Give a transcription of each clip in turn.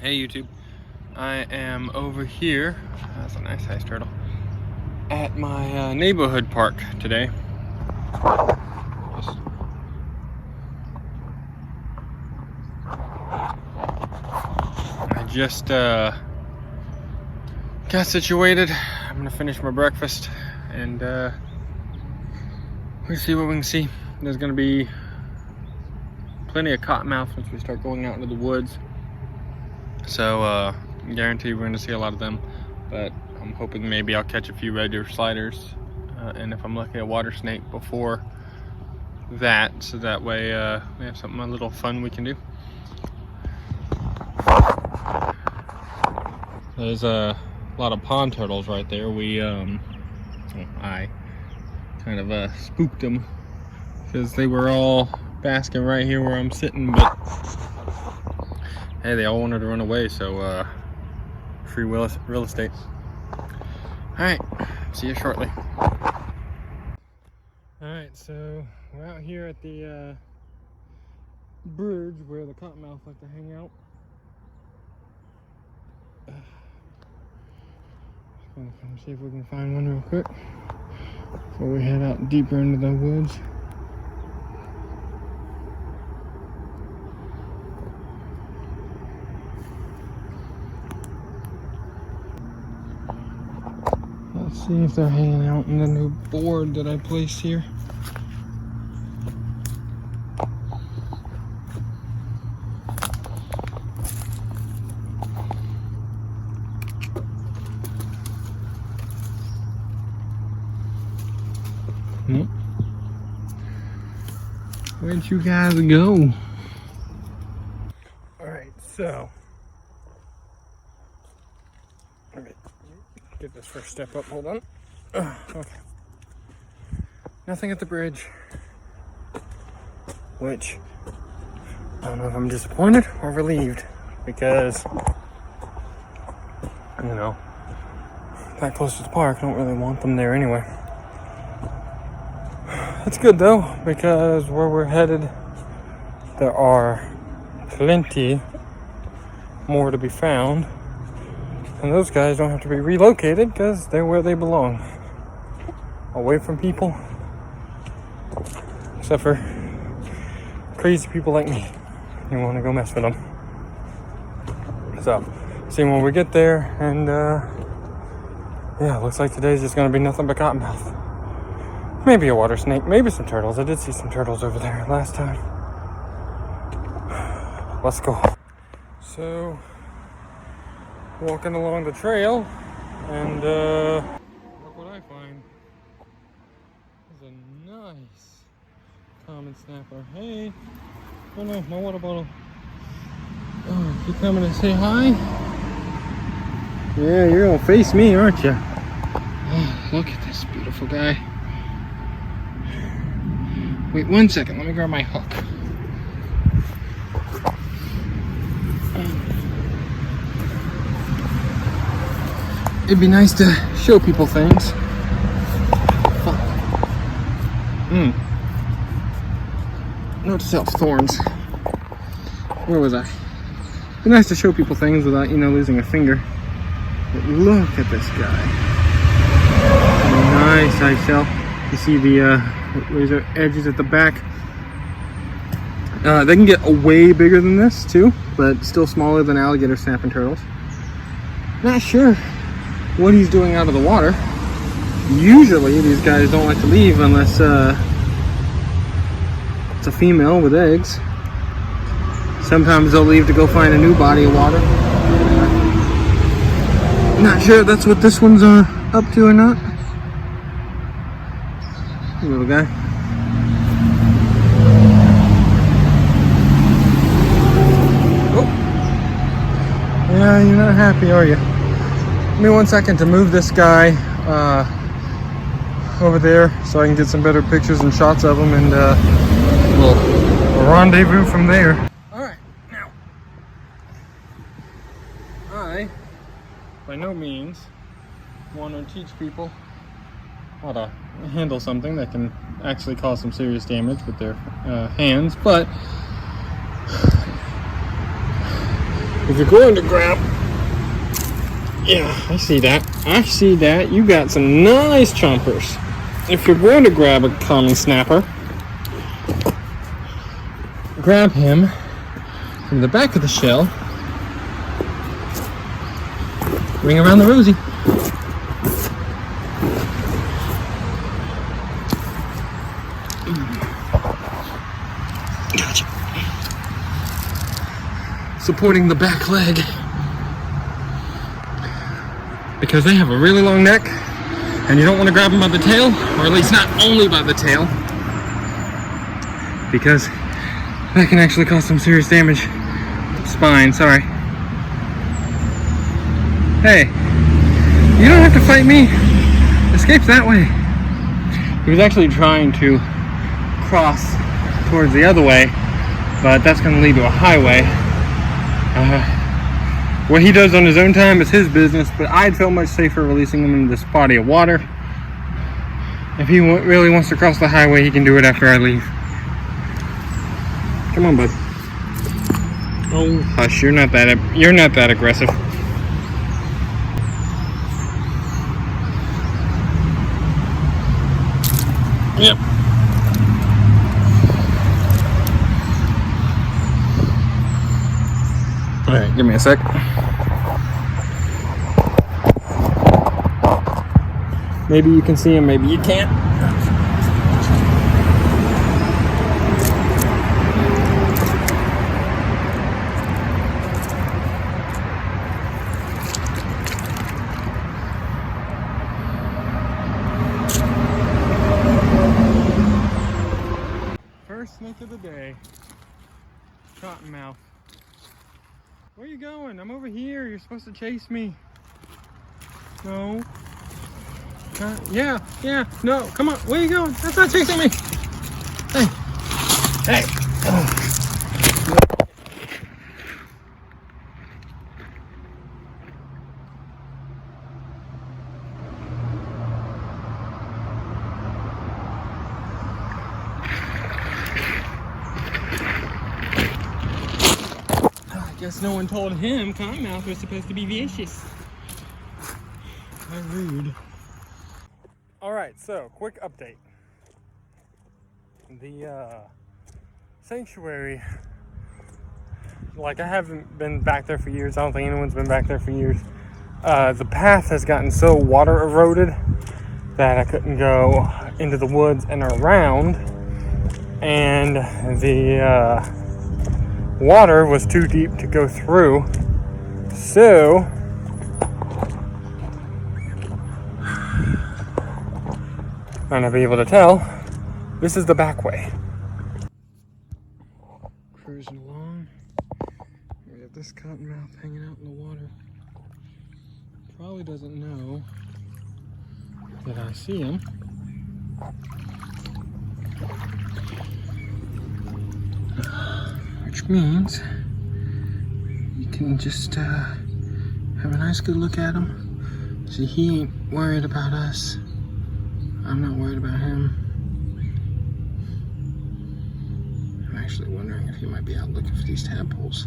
Hey YouTube, I am over here, that's a nice sized turtle, at my neighborhood park today. I just got situated. I'm gonna finish my breakfast and we'll see what we can see. There's gonna be plenty of cottonmouth once we start going out into the woods. So I guarantee we're gonna see a lot of them, but I'm hoping maybe I'll catch a few red ear sliders, and if I'm lucky, a water snake before that, so that way we have something a little fun we can do. There's a lot of pond turtles right there. I kind of spooked them because they were all basking right here where I'm sitting, but hey, they all wanted to run away, so free real estate. Alright, see you shortly. Alright, so we're out here at the bridge where the cottonmouth like to hang out. Just gonna come see if we can find one real quick before we head out deeper into the woods. Let's see if they're hanging out in the new board that I placed here. Nope. Where'd you guys go? Alright, so let me get this first step up, hold on. Okay. Nothing at the bridge. Which, I don't know if I'm disappointed or relieved, because, you know, that close to the park, I don't really want them there anyway. It's good though, because where we're headed, there are plenty more to be found. And those guys don't have to be relocated because they're where they belong. Away from people. Except for crazy people like me. You want to go mess with them. So, see when we get there, and yeah, looks like today's just going to be nothing but cottonmouth. Maybe a water snake, maybe some turtles. I did see some turtles over there last time. Let's go. So, walking along the trail, and look what I find. There's a nice common snapper. Hey, oh no, my water bottle. Oh, you coming to say hi? Yeah, you're gonna face me, aren't you? Oh, look at this beautiful guy. Wait 1 second, let me grab my hook. It'd be nice to show people things. Note to self, thorns. Where was I? It'd be nice to show people things without, you know, losing a finger. But look at this guy. Nice eggshell. You see the razor edges at the back. They can get way bigger than this too, but still smaller than alligator snapping turtles. Not sure what he's doing out of the water. Usually these guys don't like to leave unless it's a female with eggs. Sometimes they'll leave to go find a new body of water. Not sure if that's what this one's up to or not. Hey, little guy. Oh. Yeah, you're not happy, are you? Give me 1 second to move this guy over there so I can get some better pictures and shots of him, and we'll rendezvous from there. Alright, now, I, by no means, want to teach people how to handle something that can actually cause some serious damage with their hands, but If you're going to grab, yeah, I see that. I see that. You got some nice chompers. If you're going to grab a common snapper, grab him from the back of the shell, ring around the rosy. Gotcha. Supporting the back leg, because they have a really long neck and you don't want to grab them by the tail, or at least not only by the tail, because that can actually cause some serious damage. Spine, sorry. Hey, you don't have to fight me. Escape's that way. He was actually trying to cross towards the other way, but that's going to lead to a highway. What he does on his own time is his business, but I'd feel much safer releasing him into this body of water. If he really wants to cross the highway, he can do it after I leave. Come on, bud. Oh, hush! You're not that aggressive. Yep. All right, give me a sec. Maybe you can see him, maybe you can't. First snake of the day, cottonmouth. Where are you going? I'm over here. You're supposed to chase me. No. Yeah, no, come on. Where are you going? That's not chasing me. Hey. Oh. I guess no one told him cottonmouth was supposed to be vicious. How rude. Alright, so quick update. The sanctuary, like, I haven't been back there for years. I don't think anyone's been back there for years. The path has gotten so water eroded that I couldn't go into the woods and around, and the water was too deep to go through. So might not be able to tell, this is the back way. Cruising along. We have this cottonmouth hanging out in the water. Probably doesn't know that I see him. Which means you can just have a nice good look at him. See, he ain't worried about us. I'm not worried about him. I'm actually wondering if he might be out looking for these tadpoles.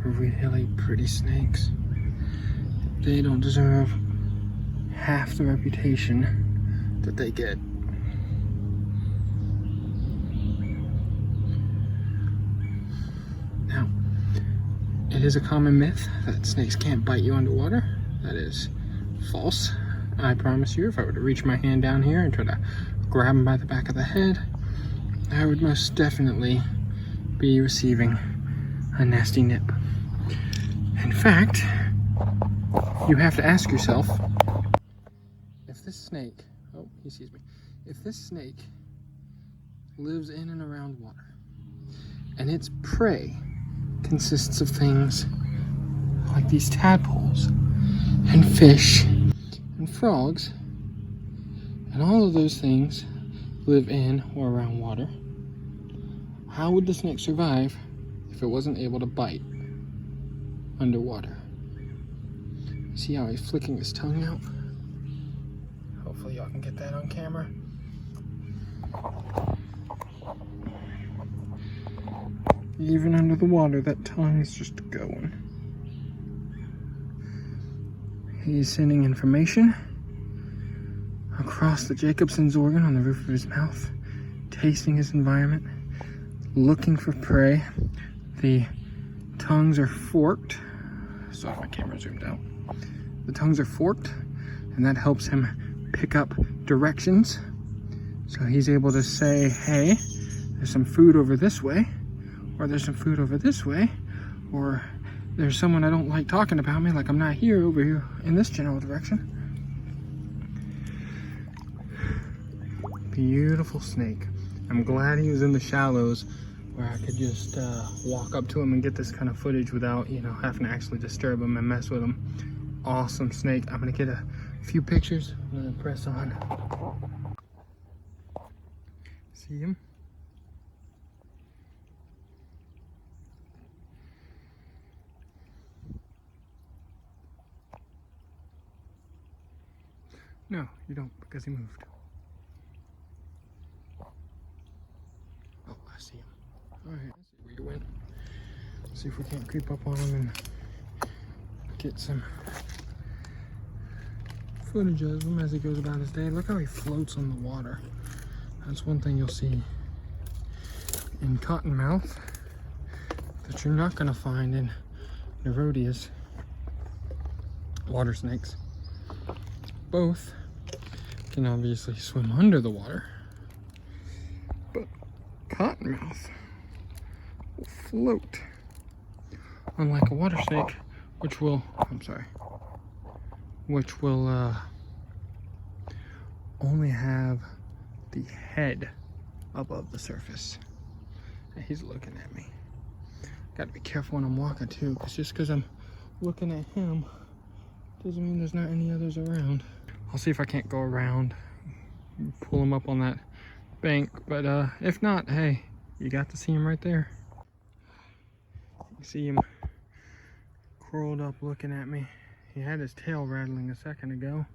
Really pretty snakes. They don't deserve half the reputation that they get. Now, it is a common myth that snakes can't bite you underwater. That is false. I promise you, if I were to reach my hand down here and try to grab him by the back of the head, I would most definitely be receiving a nasty nip. In fact, you have to ask yourself, if this snake, oh, he sees me. If this snake lives in and around water, and its prey consists of things like these tadpoles and fish and frogs, and all of those things live in or around water, how would the snake survive if it wasn't able to bite underwater? See how he's flicking his tongue out? Hopefully y'all can get that on camera. Even under the water, that tongue is just going. He's sending information across the Jacobson's organ on the roof of his mouth, tasting his environment, looking for prey. The tongues are forked. Sorry, my camera zoomed out. The tongues are forked, and that helps him pick up directions. So he's able to say, hey, there's some food over this way, or there's some food over this way, or there's someone I don't like talking about me, like I'm not here over here in this general direction. Beautiful snake. I'm glad he was in the shallows where I could just walk up to him and get this kind of footage without, you know, having to actually disturb him and mess with him. Awesome snake. I'm gonna get a few pictures. I'm gonna press on. See him? No, you don't, because he moved. Oh, I see him. All right, I see where you went. Let's see if we can't creep up on him and get some footage of him as he goes about his day. Look how he floats on the water. That's one thing you'll see in cottonmouth that you're not going to find in Nerotias water snakes. Both can obviously swim under the water, but cottonmouth will float, unlike a water snake, which will, only have the head above the surface. And he's looking at me. Gotta be careful when I'm walking too, because just because I'm looking at him doesn't mean there's not any others around. I'll see if I can't go around, pull him up on that bank, but if not, hey, you got to see him right there. You can see him curled up looking at me. He had his tail rattling a second ago.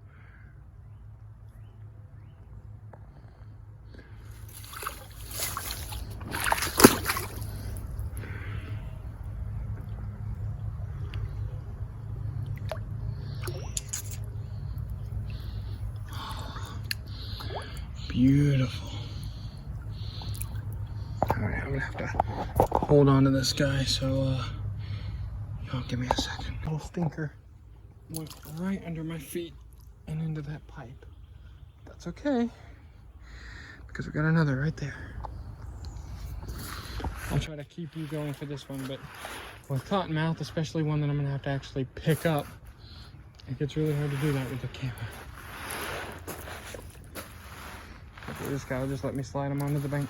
Beautiful. All right, I'm gonna have to hold on to this guy, so give me a second. Little stinker went right under my feet and into that pipe. That's okay, because we got another right there. I'll try to keep you going for this one, but with cottonmouth, especially one that I'm gonna have to actually pick up, it gets really hard to do that with the camera. This guy will just let me slide him onto the bank.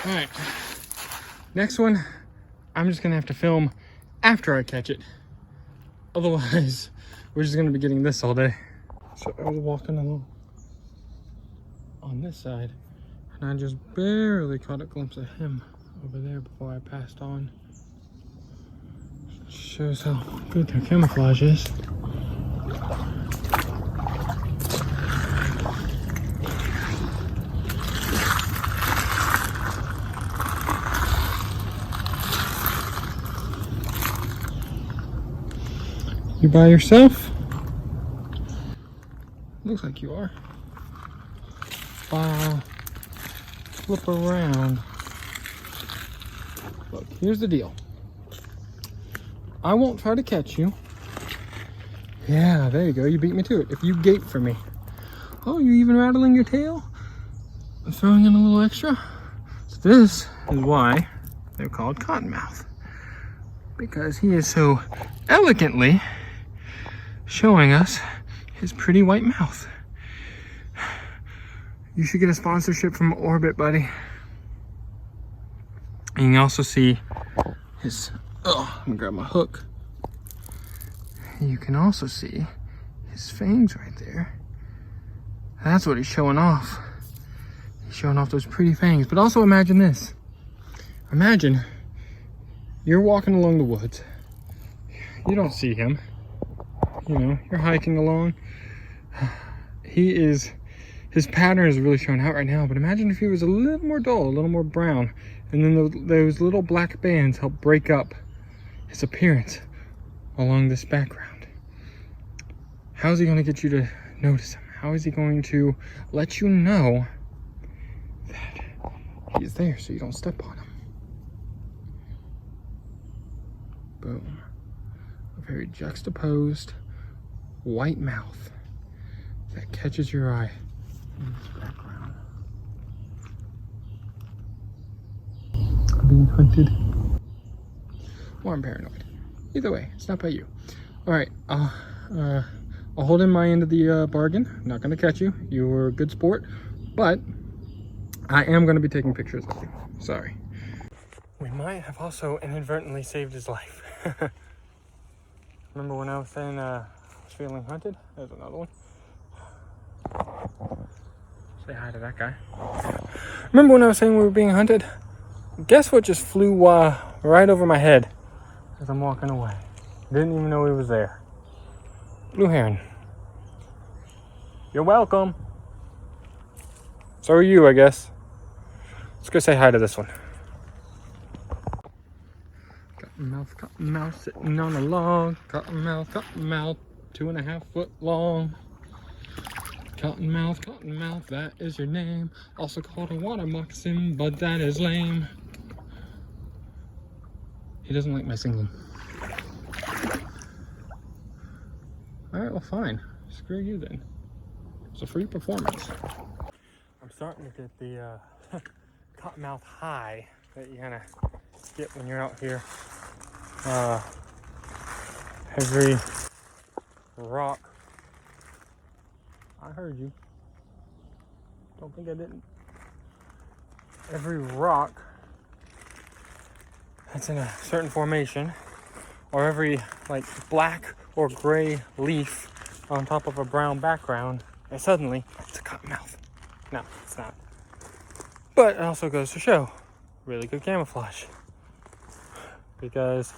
All right, next one, I'm just gonna have to film after I catch it. Otherwise, we're just gonna be getting this all day. So I was walking along on this side, and I just barely caught a glimpse of him over there before I passed on. Shows how good their camouflage is. You by yourself? Looks like you are. Wow. Flip around. Look, here's the deal. I won't try to catch you. Yeah, there you go. You beat me to it. If you gate for me. Oh, you're even rattling your tail? I'm throwing in a little extra. So this is why they're called cottonmouth. Because he is so elegantly showing us his pretty white mouth. You should get a sponsorship from Orbit, buddy. And you can also see his, I'm gonna grab my hook. You can also see his fangs right there. That's what he's showing off. He's showing off those pretty fangs. But also imagine this. Imagine you're walking along the woods. You don't see him. You know, you're hiking along. His pattern is really showing out right now, but imagine if he was a little more dull, a little more brown, and then those little black bands help break up his appearance along this background. How is he going to get you to notice him? How is he going to let you know that he's there so you don't step on him? Boom. A very juxtaposed white mouth that catches your eye in this background. I'm being hunted. Or I'm paranoid. Either way, it's not by you. Alright, I'll hold in my end of the bargain. I'm not going to catch you. You were a good sport. But I am going to be taking pictures of you. Sorry. We might have also inadvertently saved his life. Remember when I was saying I was feeling hunted? There's another one. Say hi to that guy. Remember when I was saying we were being hunted? Guess what just flew right over my head as I'm walking away? Didn't even know he was there. Blue heron. You're welcome. So are you, I guess. Let's go say hi to this one. Cottonmouth sitting on a log. Cottonmouth, 2.5 foot long. Cottonmouth, that is your name. Also called a water moccasin, but that is lame. He doesn't like my singing. Alright, well fine. Screw you then. It's a free performance. I'm starting to get the cottonmouth high that you kind of get when you're out here. Every rock. I heard you. Don't think I didn't. Every rock that's in a certain formation, or every like black or gray leaf on top of a brown background, and suddenly it's a cottonmouth. No, it's not. But it also goes to show really good camouflage, because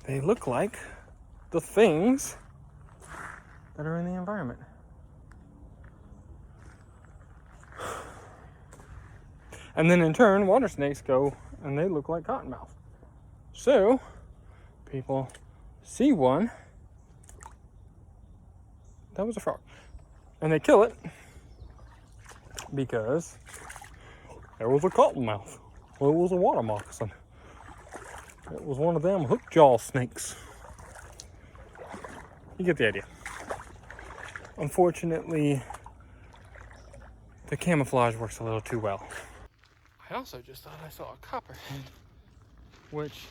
they look like the things that are in the environment. And then in turn, water snakes go and they look like cottonmouth. So people see one, that was a frog, and they kill it because there was a cottonmouth. Well, it was a water moccasin. It was one of them hook jaw snakes. You get the idea. Unfortunately, the camouflage works a little too well. I also just thought I saw a copperhead, which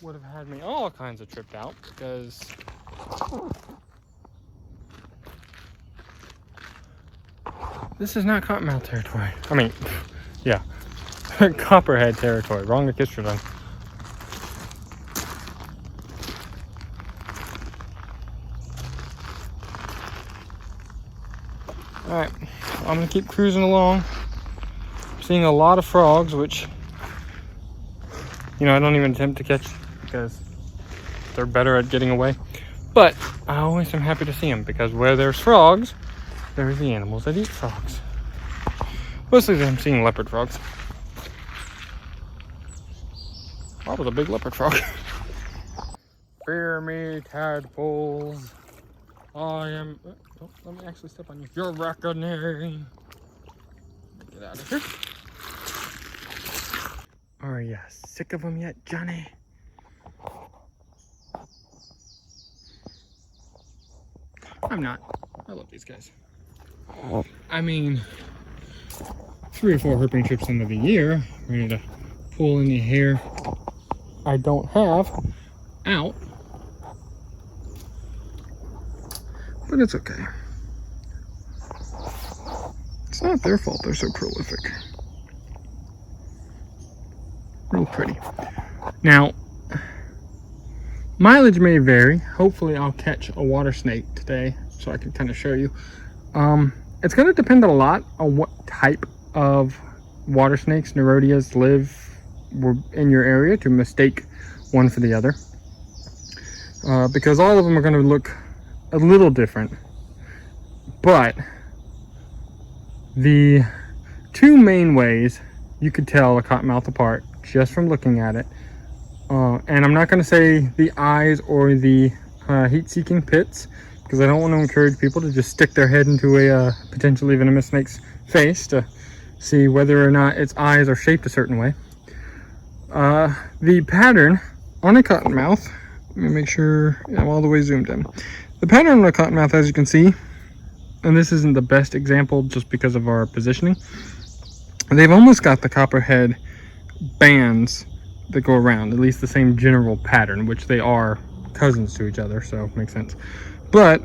would have had me all kinds of tripped out, because this is not cottonmouth territory. I mean, yeah, copperhead territory. Wrong equestrian. Alright, I'm going to keep cruising along. I'm seeing a lot of frogs, which, you know, I don't even attempt to catch because they're better at getting away. But I always am happy to see them, because where there's frogs, there's the animals that eat frogs. Mostly I'm seeing leopard frogs. That was a big leopard frog. Fear me, tadpoles. I am... Oh, let me actually step on you. You're reckoning. Get out of here. Are you sick of them yet, Johnny? I'm not. I love these guys. I mean, 3 or 4 herping trips into the year, ready to pull any hair I don't have out. But it's okay. It's not their fault they're so prolific. Real pretty. Now, mileage may vary. Hopefully I'll catch a water snake today so I can kind of show you. It's going to depend a lot on what type of water snakes, Neroidias, live in your area to mistake one for the other. Because all of them are going to look a little different. But the two main ways you could tell a cottonmouth apart just from looking at it, and I'm not going to say the eyes or the heat-seeking pits, because I don't want to encourage people to just stick their head into a potentially venomous snake's face to see whether or not its eyes are shaped a certain way. The pattern on a cottonmouth, let me make sure I'm all the way zoomed in. The pattern on a cottonmouth, as you can see, and this isn't the best example just because of our positioning, they've almost got the copperhead bands that go around, at least the same general pattern, which they are cousins to each other, so it makes sense. But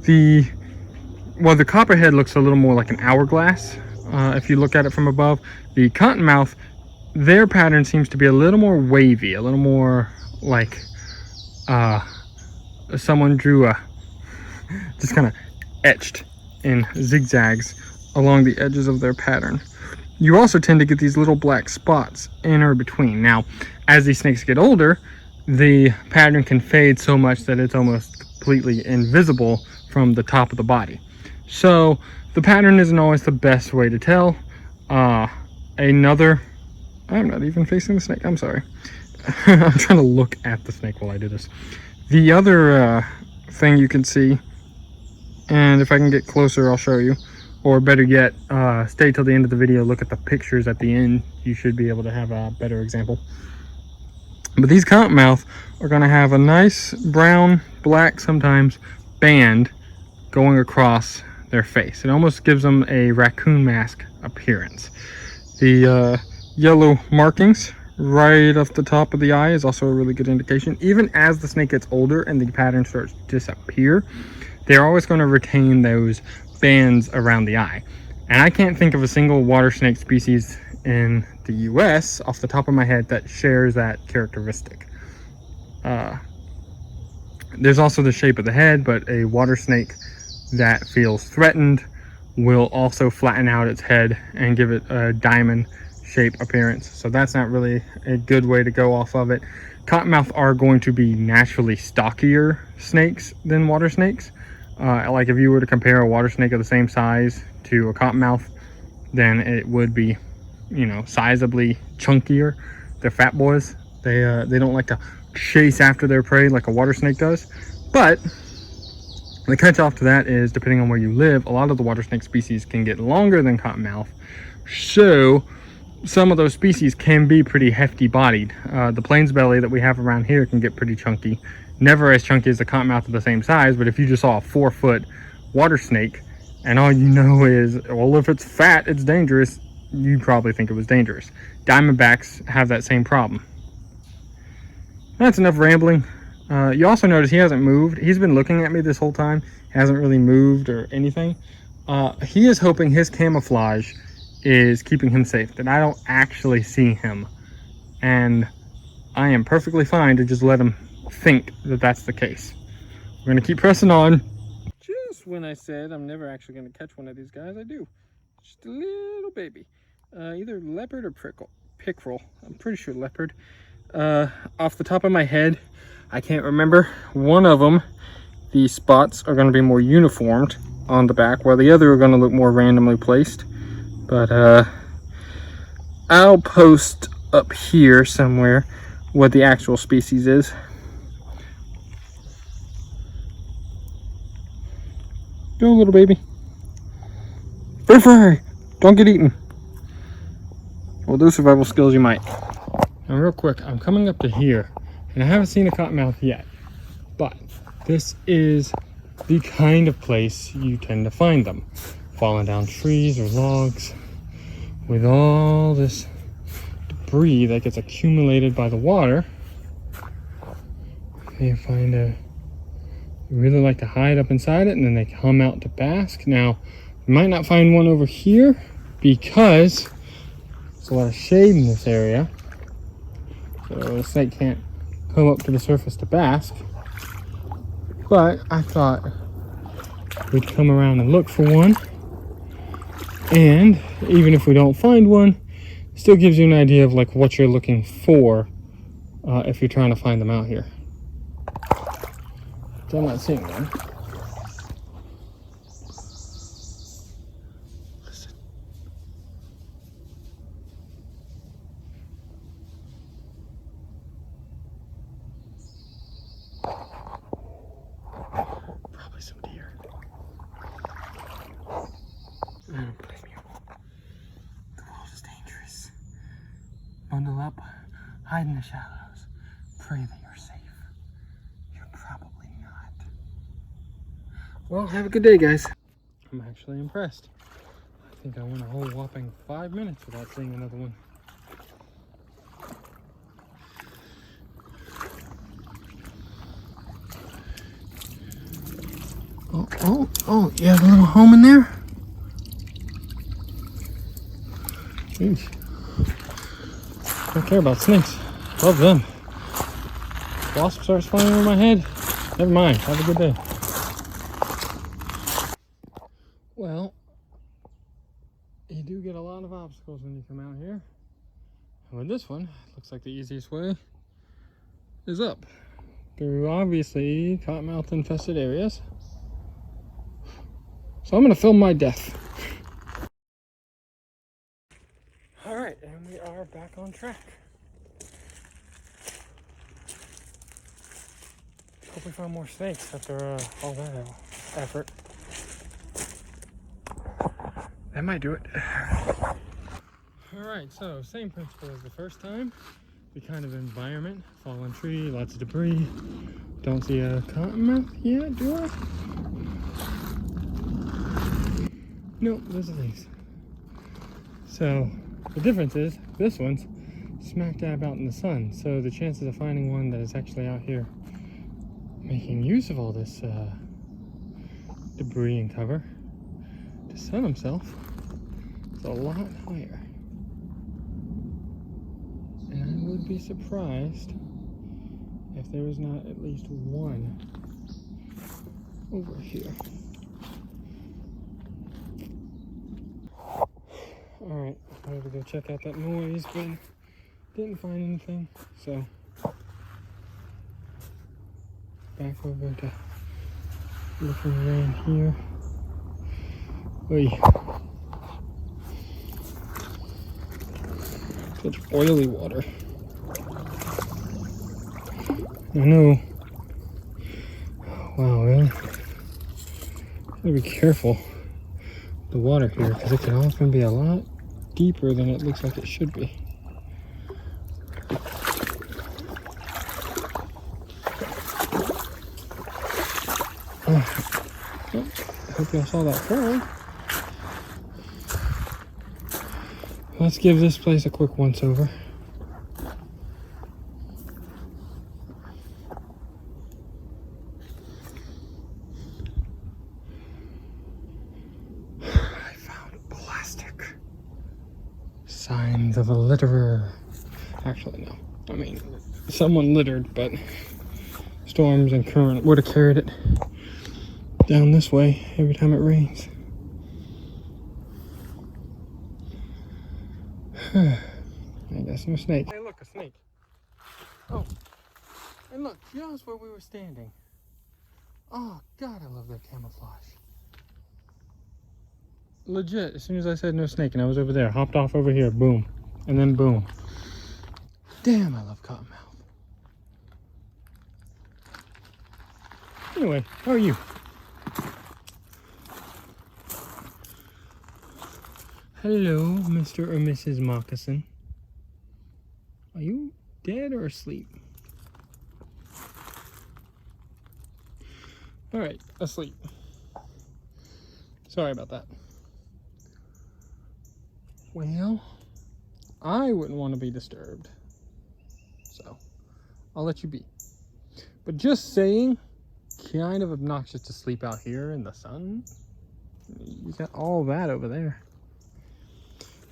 the copperhead looks a little more like an hourglass if you look at it from above. The cottonmouth, their pattern seems to be a little more wavy, a little more like someone drew just kind of etched in zigzags along the edges of their pattern. You also tend to get these little black spots in or between. Now, as these snakes get older, the pattern can fade so much that it's almost completely invisible from the top of the body. So the pattern isn't always the best way to tell. I'm not even facing the snake, I'm sorry. I'm trying to look at the snake while I do this. The other thing you can see, and if I can get closer I'll show you, or better yet, stay till the end of the video, look at the pictures at the end. You should be able to have a better example. But these cottonmouth are going to have a nice brown, black sometimes, band going across their face. It almost gives them a raccoon mask appearance. The yellow markings right off the top of the eye is also a really good indication. Even as the snake gets older and the pattern starts to disappear, they're always going to retain those bands around the eye. And I can't think of a single water snake species in the US off the top of my head that shares that characteristic. There's also the shape of the head, but a water snake that feels threatened will also flatten out its head and give it a diamond shape appearance. So that's not really a good way to go off of it. Cottonmouth are going to be naturally stockier snakes than water snakes. Like if you were to compare a water snake of the same size to a cottonmouth, then it would be, you know, sizably chunkier. They're fat boys. They don't like to chase after their prey like a water snake does. But the catch off to that is, depending on where you live, a lot of the water snake species can get longer than cottonmouth. So some of those species can be pretty hefty bodied. The plains belly that we have around here can get pretty chunky. Never as chunky as the cottonmouth of the same size, but if you just saw a 4-foot water snake and all you know is, well, if it's fat, it's dangerous, you'd probably think it was dangerous. Diamondbacks have that same problem. That's enough rambling. You also notice he hasn't moved. He's been looking at me this whole time. He hasn't really moved or anything. He is hoping his camouflage is keeping him safe, that I don't actually see him. And I am perfectly fine to just let him think that that's the case. We're going to keep pressing on. Just when I said I'm never actually going to catch one of these guys, I do. Just a little baby. Either leopard or pickerel. I'm pretty sure leopard. Off the top of my head, I can't remember. One of them, the spots are going to be more uniformed on the back, while the other are going to look more randomly placed. But I'll post up here somewhere what the actual species is. Go, little baby. Fur fry! Don't get eaten. Well, those survival skills you might. Now, real quick, I'm coming up to here, and I haven't seen a cottonmouth yet, but this is the kind of place you tend to find them. Falling down trees or logs with all this debris that gets accumulated by the water. They really like to hide up inside it, and then they come out to bask. Now, you might not find one over here because there's a lot of shade in this area, so the snake can't come up to the surface to bask. But I thought we'd come around and look for one And even if we don't find one, it still gives you an idea of like what you're looking for if you're trying to find them out here. So I'm not seeing one. Listen. Probably some deer. I don't blame you. The world is dangerous. Bundle up, hide in the shadows, pray that you're safe. You're probably not. Well, have a good day, guys. I'm actually impressed. I think I went a whole whopping 5 minutes without seeing another one. Oh, you have a little home in there? Jeez. Don't care about snakes. Love them. Wasp starts flying over my head. Never mind. Have a good day. Well, you do get a lot of obstacles when you come out here. And with this one, it looks like the easiest way is up. Through obviously cottonmouth infested areas. So I'm gonna film my death. All right, and we are back on track. Hope we found more snakes after all that effort. That might do it. All right, so same principle as the first time. The kind of environment, fallen tree, lots of debris. Don't see a cottonmouth yet, do I? Nope, those are these. So the difference is this one's smack dab out in the sun. So the chances of finding one that is actually out here making use of all this debris and cover to sun himself is a lot higher. And I would be surprised if there was not at least one over here. Alright, I had to go check out that noise, but didn't find anything, so back over to looking around here. Oy. Such oily water. I know. Wow, really? Gotta be careful with the water here because it can often be a lot deeper than it looks like it should be. Oh, I hope y'all saw that frog. Let's give this place a quick once over. I found plastic. Signs of a litterer. Actually, no. I mean, someone littered, but storms and current would have carried it down this way every time it rains. I guess no snake. Hey, look, a snake. Oh, and look, just where we were standing. Oh, God, I love their camouflage. Legit, as soon as I said no snake and I was over there, hopped off over here, boom, and then boom. Damn, I love cottonmouth. Anyway, how are you? Hello, Mr. or Mrs. Moccasin. Are you dead or asleep? Alright, asleep. Sorry about that. Well, I wouldn't want to be disturbed. So, I'll let you be. But just saying, kind of obnoxious to sleep out here in the sun. You got all that over there.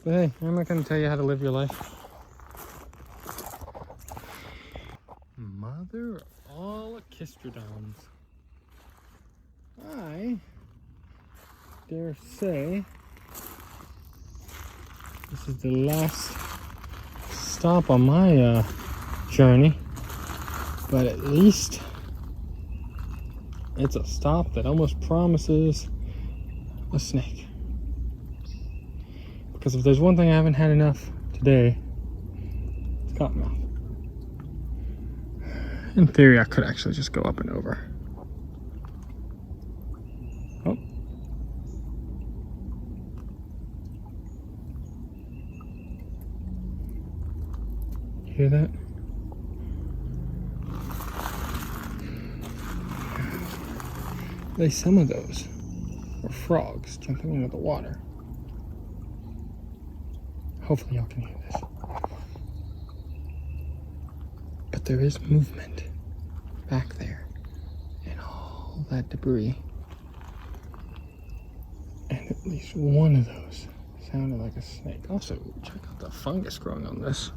But hey, I'm not going to tell you how to live your life. Mother of all Echistrodons. I dare say This is the last stop on my journey, but at least it's a stop that almost promises a snake. Because if there's one thing I haven't had enough today, it's cottonmouth. In theory, I could actually just go up and over. Oh. Hear that? At least some of those are frogs jumping into the water. Hopefully y'all can hear this. But there is movement back there and all that debris. And at least one of those sounded like a snake. Also, check out the fungus growing on this.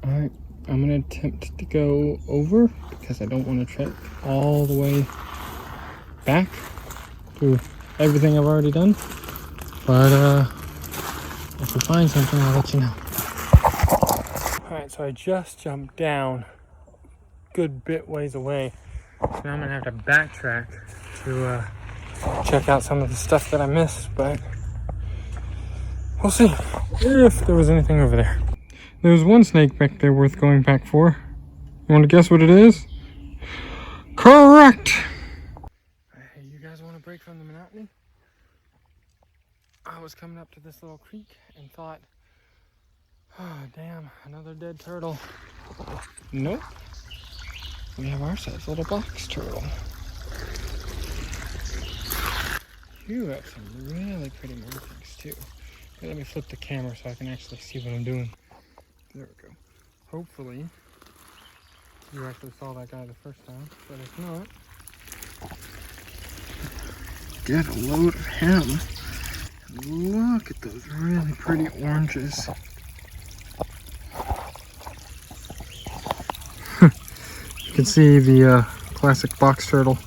Alright, I'm gonna attempt to go over because I don't want to trek all the way back to everything I've already done. But if we find something, I'll let you know. Alright, so I just jumped down a good bit ways away. So now I'm gonna have to backtrack to check out some of the stuff that I missed, but we'll see if there was anything over there. There's one snake back there worth going back for. You want to guess what it is? Correct! Hey, you guys want to break from the monotony? I was coming up to this little creek and thought, oh damn, another dead turtle. Nope. We have ourselves a little box turtle. You have some really pretty markings too. Okay, let me flip the camera so I can actually see what I'm doing. There we go. Hopefully, you actually saw that guy the first time, but if not, get a load of him. Look at those really pretty oranges. You can see the classic box turtle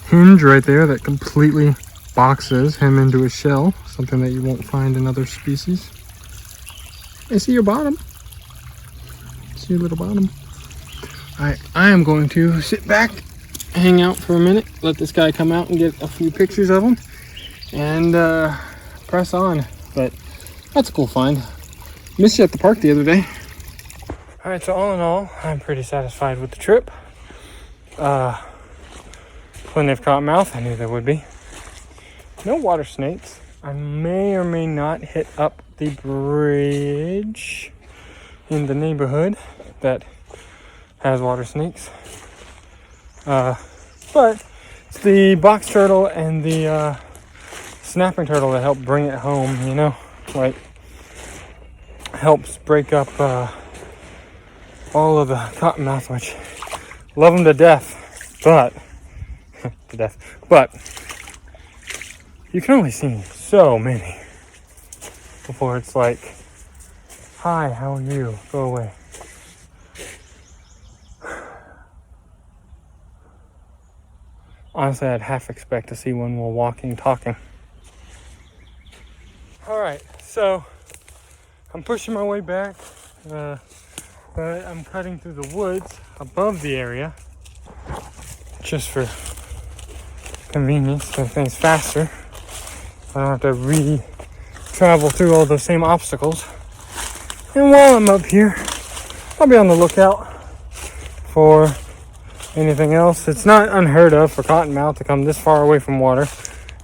hinge right there that completely boxes him into a shell, something that you won't find in other species. I see your bottom. See your little bottom. Alright, I am going to sit back, hang out for a minute, let this guy come out and get a few pictures of him, and press on. But that's a cool find. Missed you at the park the other day. Alright, so all in all, I'm pretty satisfied with the trip. Plenty of cottonmouth, I knew there would be. No water snakes. I may or may not hit up the bridge in the neighborhood that has water snakes. But it's the box turtle and the snapping turtle that help bring it home, you know? Like, helps break up all of the cottonmouth, which love them to death, but but you can only see so many before it's like, hi, how are you? Go away. Honestly, I'd half expect to see one while walking, talking. Alright, so I'm pushing my way back, but I'm cutting through the woods above the area just for convenience, so things faster. I don't have to re-travel through all those same obstacles. And while I'm up here, I'll be on the lookout for anything else. It's not unheard of for cottonmouth to come this far away from water.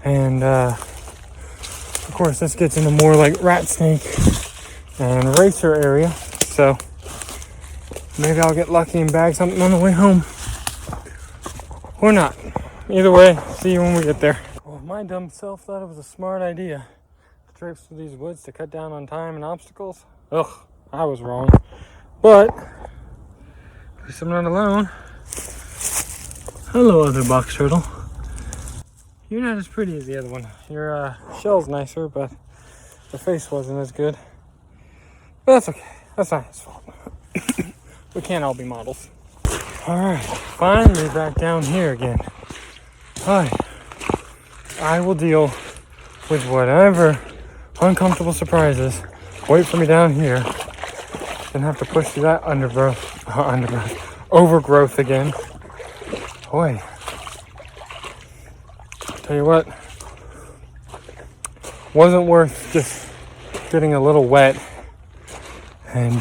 And of course, this gets into more like rat snake and racer area. So maybe I'll get lucky and bag something on the way home. Or not. Either way, see you when we get there. Well, my dumb self thought it was a smart idea to traipse through these woods to cut down on time and obstacles. Ugh, I was wrong. But at least I'm not alone. Hello, other box turtle. You're not as pretty as the other one. Your shell's nicer, but the face wasn't as good. But that's okay. That's not his fault. We can't all be models. Alright, finally back down here again. Alright, I will deal with whatever uncomfortable surprises wait for me down here. Then have to push through that overgrowth again. Boy, tell you what, wasn't worth just getting a little wet and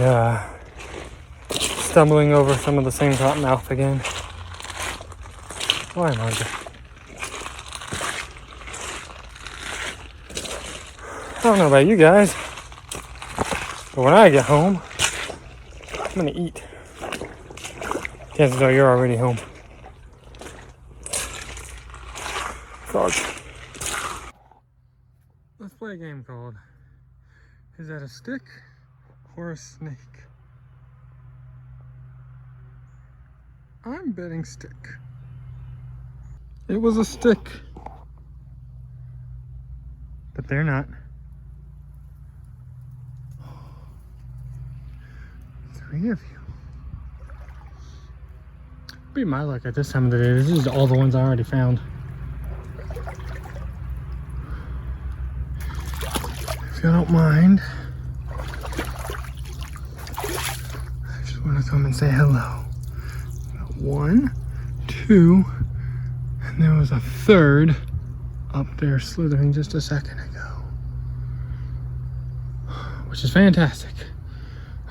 stumbling over some of the same cottonmouth again. Why am I just... I don't know about you guys, but when I get home, I'm gonna eat. Chances are you're already home. Frogs. Let's play a game called, is that a stick or a snake? I'm betting stick. It was a stick. But they're not. 3 of you. Be my luck at this time of the day. This is all the ones I already found. If you don't mind, I just want to come and say hello. 1, 2, and there was a third up there slithering just a second ago, which is fantastic.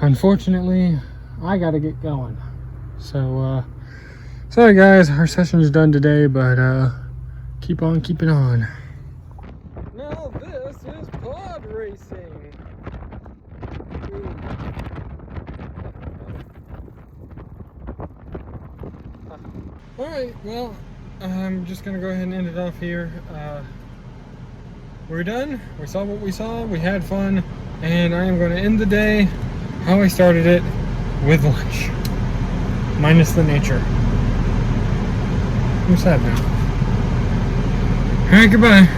Unfortunately, I gotta get going. So, sorry guys, our session is done today, but keep on keeping on. Now this is pod racing. Alright, well, I'm just gonna go ahead and end it off here. We're done. We saw what we saw. We had fun. And I am going to end the day how I started it, with lunch. Minus the nature. I'm sad now. Alright, goodbye.